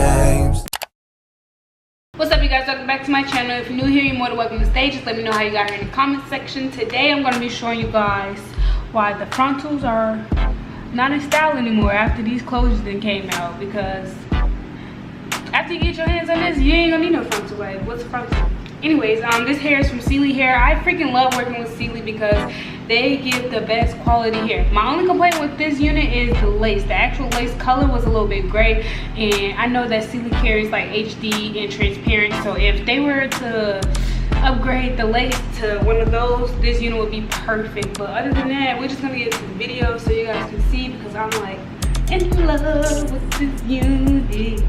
games. What's up, you guys? Welcome back to my channel. If you're new here, you're more than welcome to stay. Just let me know how you got here in the comment section. Today I'm going to be showing you guys why the frontals are not in style anymore after these clothes then came out, because after you get your hands on this, you ain't gonna need no frontal. Like, what's a frontal? Anyways, this hair is from Celie hair. I freaking love working with Celie because they give the best quality hair. My only complaint with this unit is the lace. The actual lace color was a little bit gray, and I know that Celie carries like HD and transparent, so if they were to upgrade the lace to one of those, this unit would be perfect. But other than that, we're just gonna get to the video so you guys can see, because I'm like in love with this unit.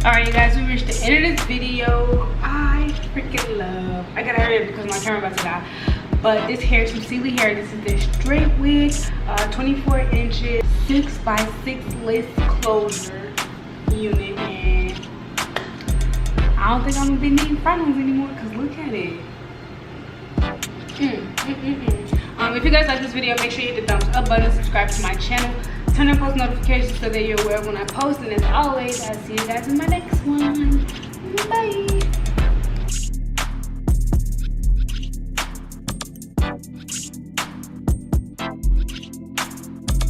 Alright, you guys, we reached the end of this video. I freaking love. I gotta hurry up because my camera about to die. But this hair is from Celie hair. This is their straight wig, 24 inches, 6x6 lace closure unit, and I don't think I'm gonna be needing frontals anymore because look at it. If you guys like this video, make sure you hit the thumbs up button, subscribe to my channel, turn on post notifications so that you're aware when I post. And as always, I'll see you guys in my next one. Bye.